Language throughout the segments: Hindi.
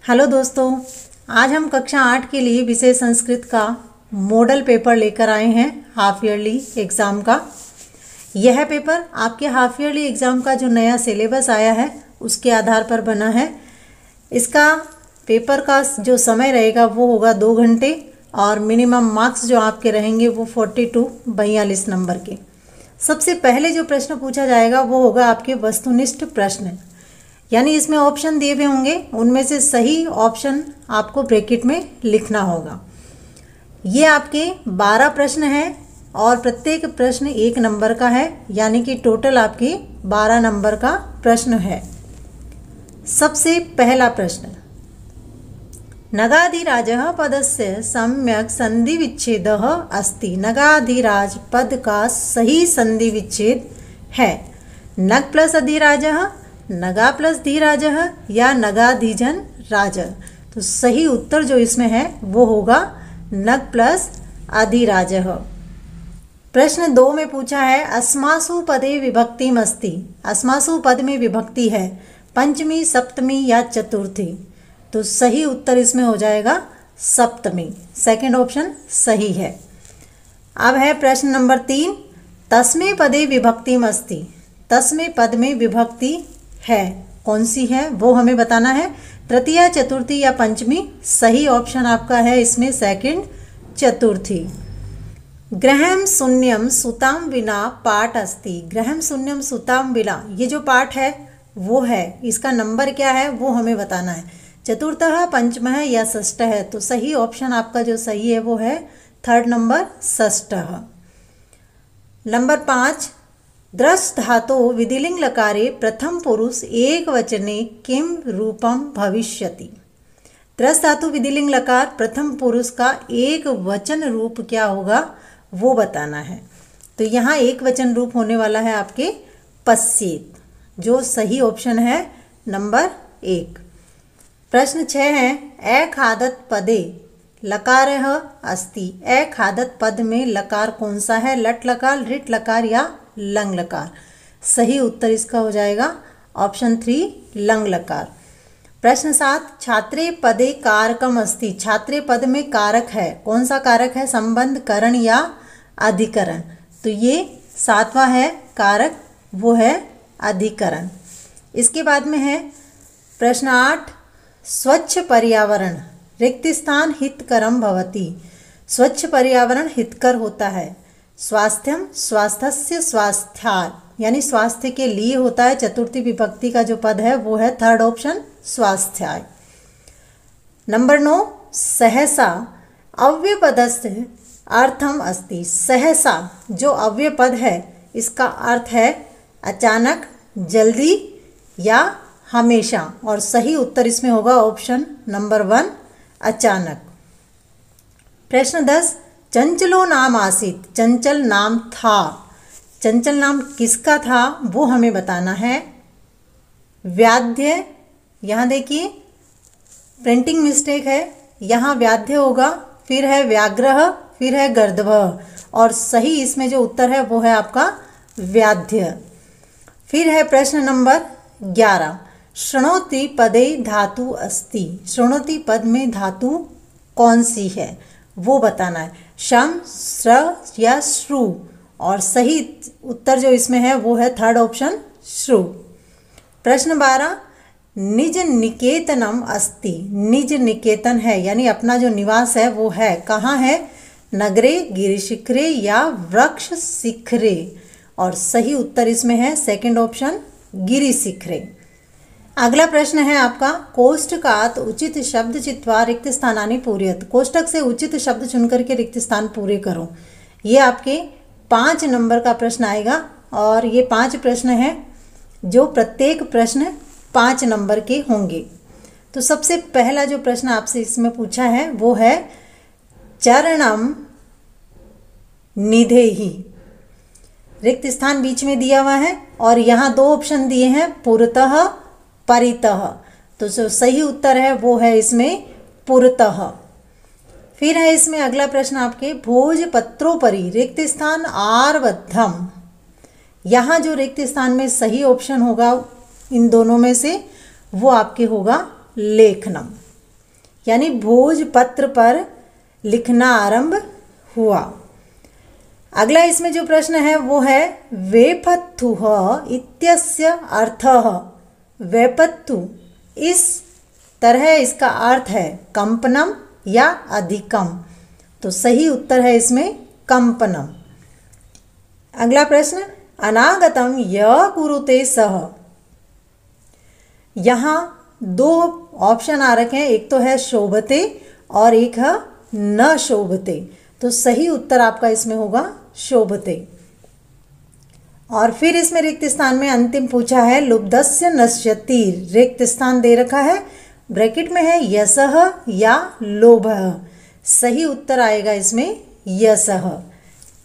हेलो दोस्तों, आज हम कक्षा 8 के लिए विषय संस्कृत का मॉडल पेपर लेकर आए हैं हाफ ईयरली एग्ज़ाम का। यह पेपर आपके हाफ ईयरली एग्ज़ाम का जो नया सिलेबस आया है उसके आधार पर बना है। इसका पेपर का जो समय रहेगा वो होगा 2 घंटे और मिनिमम मार्क्स जो आपके रहेंगे वो 42 नंबर के। सबसे पहले जो प्रश्न पूछा जाएगा वो होगा आपके वस्तुनिष्ठ प्रश्न, यानी इसमें ऑप्शन दिए हुए होंगे, उनमें से सही ऑप्शन आपको ब्रैकेट में लिखना होगा। ये आपके 12 प्रश्न हैं और प्रत्येक प्रश्न 1 नंबर का है, यानी कि टोटल आपके 12 नंबर का प्रश्न है। सबसे पहला प्रश्न, नगाधिराजः पदस्य सम्यक संधि विच्छेदः अस्ति। नगाधिराज पद का सही संधि विच्छेद है नग प्लस अधिराजः, नगा प्लस धीराजः या नगाधिजन राज। तो सही उत्तर जो इसमें है वो होगा नग प्लस अधिराजः। प्रश्न 2 में पूछा है अस्मासु पदे विभक्तिम अस्ति। अस्मासु पद में विभक्ति है पंचमी, सप्तमी या चतुर्थी। तो सही उत्तर इसमें हो जाएगा सप्तमी, सेकंड ऑप्शन सही है। अब है प्रश्न नंबर 3, तस्मै पदे विभक्तिम अस्ति। तस्मै पद में विभक्ति है, कौन सी है वो हमें बताना है, तृतीया, चतुर्थी या पंचमी। सही ऑप्शन आपका है इसमें सेकंड चतुर्थी। गृहम शून्यम सुताम विना पाठ अस्ति। गृहम शून्यम सुताम विना, ये जो पाठ है वो है, इसका नंबर क्या है वो हमें बताना है, चतुर्थः, पंचमः या षष्ठः है। तो सही ऑप्शन आपका जो सही है वो है थर्ड नंबर षष्ठः। नंबर 5, द्रस धातो विधिलिंग लकारे प्रथम पुरुष एक वचने किम रूपम भविष्यति। द्रस धातु विधिलिंग लकार प्रथम पुरुष का एक वचन रूप क्या होगा वो बताना है। तो यहाँ एक वचन रूप होने वाला है आपके पश्येत, जो सही ऑप्शन है नंबर 1। प्रश्न 6 है अखादत पदे लकारः अस्ति। अखादत पद में लकार कौन सा है, लट लकार, रिट लकार या लंग लकार। सही उत्तर इसका हो जाएगा ऑप्शन 3 लंग लकार। प्रश्न 7, छात्रे पदे कारकम अस्ति। छात्रे पद में कारक है, कौन सा कारक है, संबंध, करण या अधिकरण। तो ये 7वां है कारक, वो है अधिकरण। इसके बाद में है प्रश्न 8, स्वच्छ पर्यावरण रिक्त स्थान हितकरम भवति। स्वच्छ पर्यावरण हितकर होता है। स्वास्थ्यम, स्वास्थ्यस्य, स्वास्थ्याय, यानी स्वास्थ्य के लिए होता है। चतुर्थी विभक्ति का जो पद है वो है थर्ड ऑप्शन स्वास्थ्याय। नंबर 9, सहसा अव्यपदस्य अर्थम अस्ति। सहसा जो अव्यय पद है इसका अर्थ है अचानक, जल्दी या हमेशा, और सही उत्तर इसमें होगा ऑप्शन नंबर 1 अचानक। प्रश्न 10, चंचलो नाम आसीत। चंचल नाम था। चंचल नाम किसका था वो हमें बताना है। व्याध्य, यहाँ देखिए प्रिंटिंग मिस्टेक है, यहाँ व्याध्य होगा, फिर है व्याघ्रः, फिर है गर्दभः, और सही इसमें जो उत्तर है वो है आपका व्याध्य। फिर है प्रश्न नंबर 11, शृणोति पदे धातु अस्ति। शृणोति पद में धातु कौन सी है वो बताना है, शम, श्र या श्रु, और सही उत्तर जो इसमें है वो है थर्ड ऑप्शन श्रु। प्रश्न 12, निज निकेतनम अस्ति। निज निकेतन है, यानी अपना जो निवास है वो है, कहाँ है, नगरे, गिरिशिखरे या वृक्ष शिखरे, और सही उत्तर इसमें है सेकंड ऑप्शन गिरिशिखरे। अगला प्रश्न है आपका कोष्टकात उचित शब्द चित्वा रिक्त स्थानानि पूरयत। कोष्टक से उचित शब्द चुनकर के रिक्त स्थान पूरे करो। ये आपके 5 नंबर का प्रश्न आएगा, और ये 5 प्रश्न हैं जो प्रत्येक प्रश्न 5 नंबर के होंगे। तो सबसे पहला जो प्रश्न आपसे इसमें पूछा है वो है चरणम निधेहि। रिक्त स्थान बीच में दिया हुआ है और यहाँ 2 ऑप्शन दिए हैं, पुरतः, परितः। तो जो सही उत्तर है वो है इसमें पुरतः। फिर है इसमें अगला प्रश्न आपके भोजपत्रोपरि रिक्त स्थान आर्वद्धम। यहाँ जो रिक्त स्थान में सही ऑप्शन होगा इन दोनों में से वो आपके होगा लेखनम। यानी भोजपत्र पर लिखना आरंभ हुआ। अगला इसमें जो प्रश्न है वो है वेपत्थुः इत्यस्य अर्थः। वेपत्थु इस तरह इसका अर्थ है कंपनम या अधिकम, तो सही उत्तर है इसमें कंपनम। अगला प्रश्न अनागतम य कुरुते सह। यहाँ दो ऑप्शन आ रखे हैं, एक तो है शोभते और एक है न शोभते, तो सही उत्तर आपका इसमें होगा शोभते। और फिर इसमें रिक्त स्थान में अंतिम पूछा है लुब्धस्य नश्यति। रिक्त स्थान दे रखा है, ब्रैकेट में है यशः या लोभः, सही उत्तर आएगा इसमें यशः।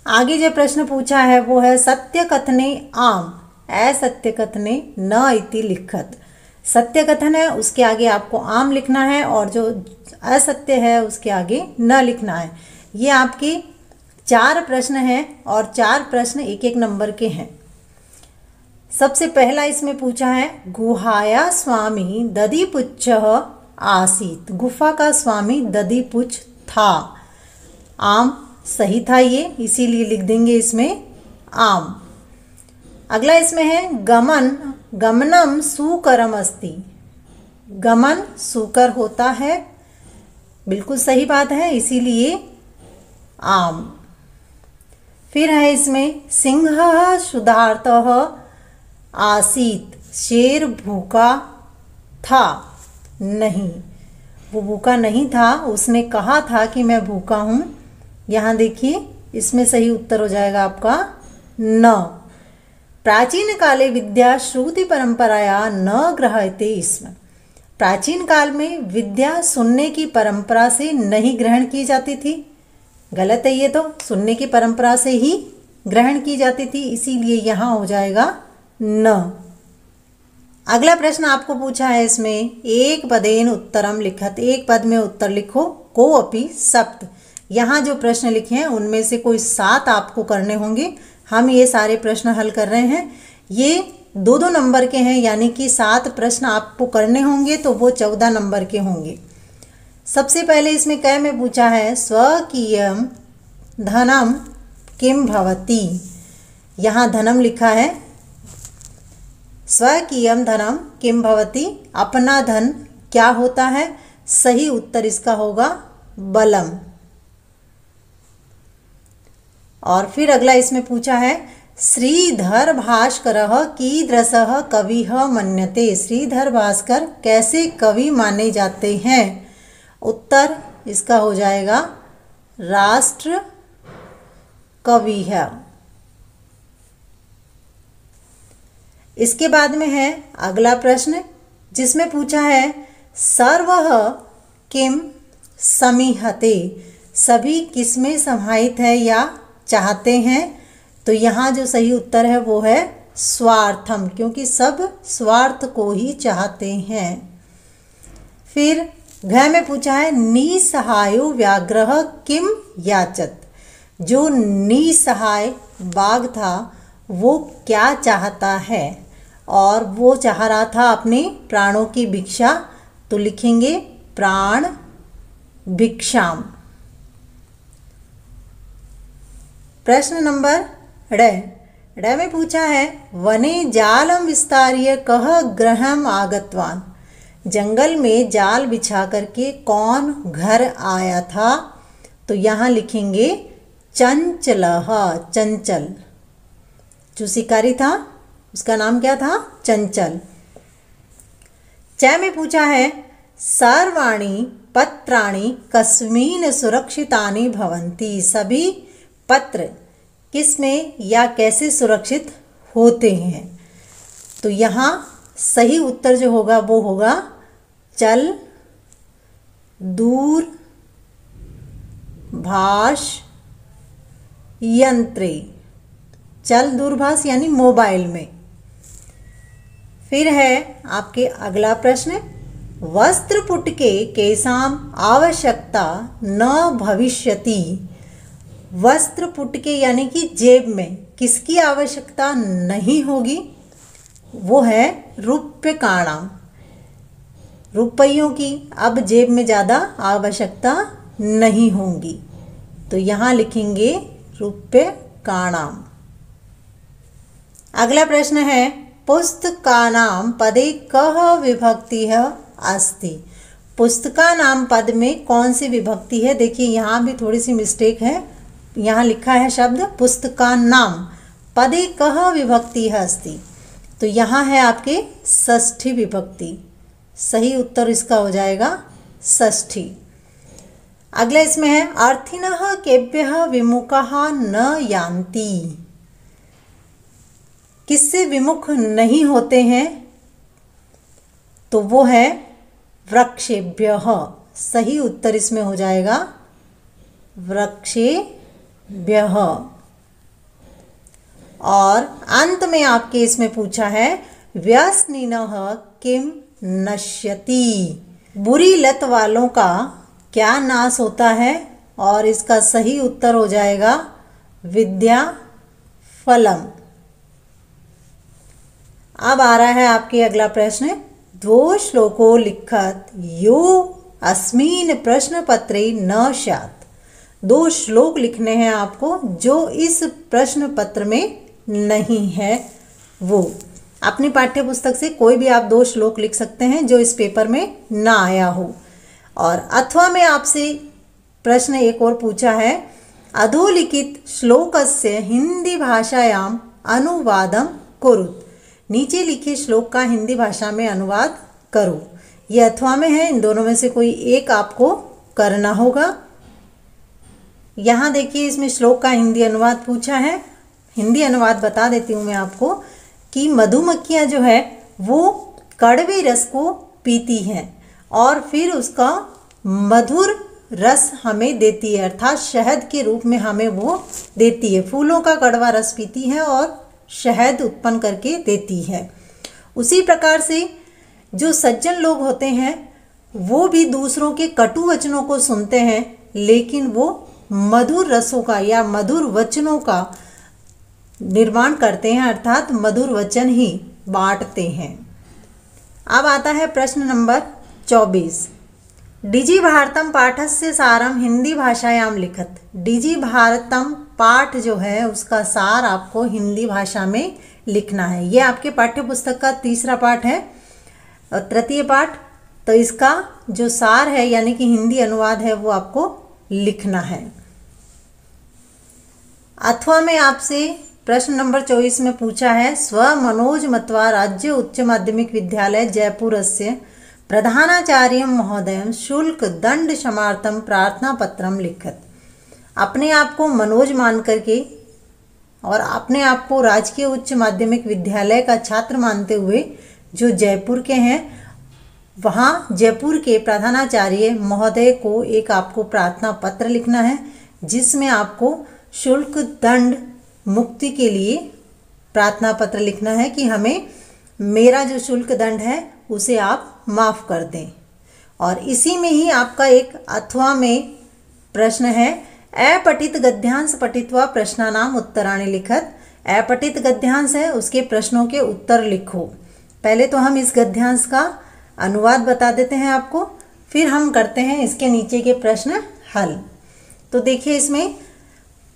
आगे जो प्रश्न पूछा है वो है सत्य कथने आम असत्य कथने न इति लिखत। सत्य कथन है उसके आगे आपको आम लिखना है और जो असत्य है उसके आगे न लिखना है। ये आपके 4 प्रश्न हैं और 4 प्रश्न एक एक नंबर के हैं। सबसे पहला इसमें पूछा है गुहाया स्वामी दधिपुच्छः आसीत। गुफा का स्वामी दधिपुच्छ था। आम सही था ये, इसीलिए लिख देंगे इसमें आम। अगला इसमें है गमनम सुकरम अस्ति। गमन सुकर होता है, बिल्कुल सही बात है, इसीलिए आम। फिर है इसमें सिंहः क्षुधार्तः आसीत। शेर भूखा था। नहीं, वो भूखा नहीं था, उसने कहा था कि मैं भूखा हूँ। यहाँ देखिए इसमें सही उत्तर हो जाएगा आपका न। प्राचीन काले विद्या श्रुति परंपराया न ग्रह्यते स्म। प्राचीन काल में विद्या सुनने की परंपरा से नहीं ग्रहण की जाती थी। गलत है ये, तो सुनने की परंपरा से ही ग्रहण की जाती थी, इसीलिए यहाँ हो जाएगा न। अगला प्रश्न आपको पूछा है इसमें एक पदेन उत्तरम लिखत। एक पद में उत्तर लिखो को अपि सप्त। यहाँ जो प्रश्न लिखे हैं उनमें से कोई 7 आपको करने होंगे। हम ये सारे प्रश्न हल कर रहे हैं। ये 2-2 नंबर के हैं, यानी कि 7 प्रश्न आपको करने होंगे तो वो 14 नंबर के होंगे। सबसे पहले इसमें क में पूछा है स्वकीयम धनम किम भवति। यहाँ धनम लिखा है, स्वकीयम धनम किम भवति, अपना धन क्या होता है। सही उत्तर इसका होगा बलम। और फिर अगला इसमें पूछा है श्रीधर भास्करः कीदृशः कविः मन्यते। श्रीधर भास्कर कैसे कवि माने जाते हैं। उत्तर इसका हो जाएगा राष्ट्र कवि है। इसके बाद में है अगला प्रश्न जिसमें पूछा है सर्वः किम समीहते। सभी किसमें समाहित है या चाहते हैं। तो यहाँ जो सही उत्तर है वो है स्वार्थम, क्योंकि सब स्वार्थ को ही चाहते हैं। फिर घ में पूछा है निसहायो व्याघ्रः किम याचत। जो निसहाय बाघ था वो क्या चाहता है, और वो चाह रहा था अपने प्राणों की भिक्षा, तो लिखेंगे प्राण भिक्षाम। प्रश्न नंबर ड में पूछा है वने जालम विस्तार्य कह गृहम आगतवान। जंगल में जाल बिछा करके कौन घर आया था। तो यहाँ लिखेंगे चंचलः, चंचल। जो शिकारी था उसका नाम क्या था, चंचल। च में पूछा है सर्वाणि पत्राणि कस्मिन् सुरक्षितानि भवन्ति। सभी पत्र किसमें या कैसे सुरक्षित होते हैं। तो यहाँ सही उत्तर जो होगा वो होगा चल दूर भाष यंत्रे। चल दूरभाष यानी मोबाइल में। फिर है आपके अगला प्रश्न वस्त्रपुटके केसाम आवश्यकता न भविष्यति। वस्त्रपुटके यानी कि जेब में किसकी आवश्यकता नहीं होगी, वो है रूप्यकाणाम। रुपयों की अब जेब में ज़्यादा आवश्यकता नहीं होगी, तो यहाँ लिखेंगे रूप्यकाणाम। अगला प्रश्न है पुस्तकानां पदे कः विभक्तिः अस्ति। पुस्तकानां पद में कौन सी विभक्ति है। देखिए यहाँ भी थोड़ी सी मिस्टेक है, यहाँ लिखा है शब्द पुस्तकानां पदे कः विभक्तिः अस्ति, तो यहाँ है आपके षष्ठी विभक्ति। सही उत्तर इसका हो जाएगा षष्ठी। अगला इसमें है अर्थिनः केभ्यः विमुखः न यान्ति। किससे विमुख नहीं होते हैं, तो वो है वृक्षेभ्यः। सही उत्तर इसमें हो जाएगा वृक्षेभ्यः। और अंत में आपके इसमें पूछा है व्यसनिनः किम नश्यति। बुरी लत वालों का क्या नाश होता है, और इसका सही उत्तर हो जाएगा विद्या फलम। अब आ रहा है आपके अगला प्रश्न, द्वौ श्लोको लिखत यो अस्मिन् प्रश्न पत्रे न स्यात्। दो श्लोक लिखने हैं आपको जो इस प्रश्न पत्र में नहीं है। वो अपनी पाठ्य पुस्तक से कोई भी आप दो श्लोक लिख सकते हैं जो इस पेपर में ना आया हो। और अथवा में आपसे प्रश्न एक और पूछा है अधोलिखित श्लोकस्य हिंदी भाषायाम अनुवादम कुरुत। नीचे लिखे श्लोक का हिंदी भाषा में अनुवाद करो। ये अथवा में है, इन दोनों में से कोई एक आपको करना होगा। यहाँ देखिए इसमें श्लोक का हिंदी अनुवाद पूछा है। हिंदी अनुवाद बता देती हूँ मैं आपको कि मधुमक्खियाँ जो है वो कड़वे रस को पीती हैं और फिर उसका मधुर रस हमें देती है, अर्थात शहद के रूप में हमें वो देती है। फूलों का कड़वा रस पीती है और शहद उत्पन्न करके देती है। उसी प्रकार से जो सज्जन लोग होते हैं वो भी दूसरों के कटु वचनों को सुनते हैं, लेकिन वो मधुर रसों का या मधुर वचनों का निर्माण करते हैं, अर्थात मधुर वचन ही बांटते हैं। अब आता है प्रश्न नंबर 24। डिजि भारतम पाठस्य सारम हिंदी भाषायाम लिखत। डिजि भारतम पाठ जो है उसका सार आपको हिंदी भाषा में लिखना है। ये आपके पाठ्य पुस्तक का तीसरा पाठ है और तृतीय पाठ, तो इसका जो सार है यानी कि हिंदी अनुवाद है वो आपको लिखना है। अथवा में आपसे प्रश्न नंबर 24 में पूछा है स्व मनोज मत्वा राज्य उच्च माध्यमिक विद्यालय जयपुरस्य प्रधानाचार्य महोदय शुल्क दंड क्षमार्थम प्रार्थना पत्रम लिखत। अपने आप को मनोज मान करके और अपने आप को राजकीय उच्च माध्यमिक विद्यालय का छात्र मानते हुए जो जयपुर के हैं, वहाँ जयपुर के प्रधानाचार्य महोदय को एक आपको प्रार्थना पत्र लिखना है जिसमें आपको शुल्क दंड मुक्ति के लिए प्रार्थना पत्र लिखना है कि हमें मेरा जो शुल्क दंड है उसे आप माफ़ कर दें। और इसी में ही आपका एक अथवा में प्रश्न है अपठित गद्यांश पठित्वा प्रश्नानाम उत्तराणि लिखत। अपठित गद्यांश है, उसके प्रश्नों के उत्तर लिखो। पहले तो हम इस गद्यांश का अनुवाद बता देते हैं आपको, फिर हम करते हैं इसके नीचे के प्रश्न हल। तो देखिए इसमें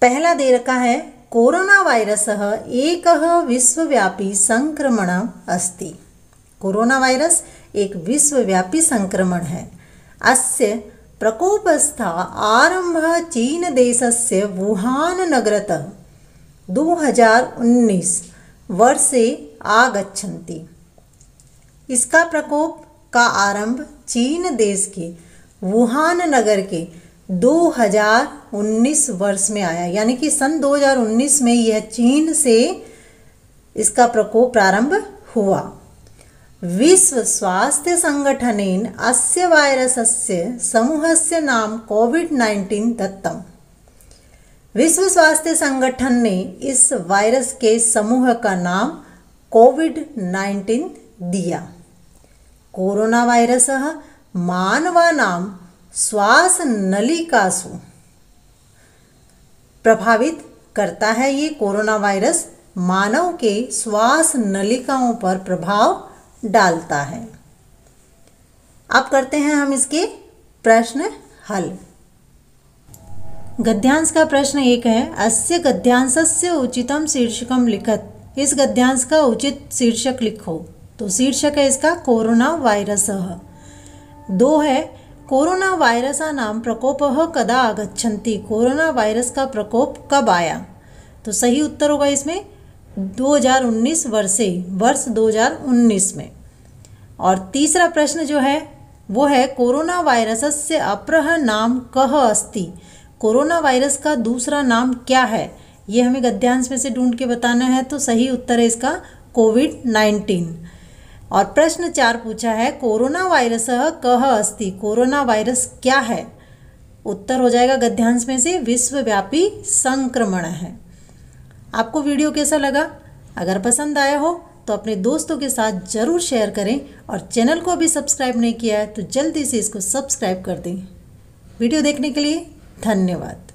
पहला दे रखा है कोरोना वायरस एक विश्वव्यापी संक्रमण अस्ति। कोरोना वायरस एक विश्वव्यापी संक्रमण है। अस्य प्रकोपस्था आरंभ चीन देशस्य वुहान नगरतः 2019 वर्षे आगच्छन्ति। इसका प्रकोप का आरंभ चीन देश के वुहान नगर के 2019 वर्ष में आया, यानी कि सन 2019 में यह चीन से इसका प्रकोप प्रारंभ हुआ। विश्व स्वास्थ्य संगठनेन अस्य वायरसस्य समूहस्य नाम कोविड-19 दत्तम। विश्व स्वास्थ्य संगठन ने इस वायरस के समूह का नाम कोविड-19 दिया। कोरोना वायरस मानवानां श्वास नलिकासु प्रभावित करता है। ये कोरोना वायरस मानव के श्वास नलिकाओं पर प्रभाव डालता है। अब करते हैं हम इसके प्रश्न हल। गद्यांश का प्रश्न 1 है, अस्य गद्यांशस्य उचितम शीर्षकम लिखत। इस गद्यांश का उचित शीर्षक लिखो। तो शीर्षक है इसका कोरोना वायरस। 2 है, कोरोना वायरसानां प्रकोपः कदा आगच्छन्ति। कोरोना वायरस का प्रकोप कब आया। तो सही उत्तर होगा इसमें 2019 वर्ष 2019 में। और तीसरा प्रश्न जो है वो है, कोरोना वायरसस्य अपरः नाम कः अस्ति। कोरोना वायरस का दूसरा नाम क्या है, ये हमें गद्यांश में से ढूंढ के बताना है। तो सही उत्तर है इसका कोविड-19। और प्रश्न 4 पूछा है, कोरोना वायरस कः अस्ति। कोरोना वायरस क्या है। उत्तर हो जाएगा गद्यांश में से विश्वव्यापी संक्रमण है। आपको वीडियो कैसा लगा? अगर पसंद आया हो तो अपने दोस्तों के साथ ज़रूर शेयर करें, और चैनल को अभी सब्सक्राइब नहीं किया है तो जल्दी से इसको सब्सक्राइब कर दें। वीडियो देखने के लिए धन्यवाद।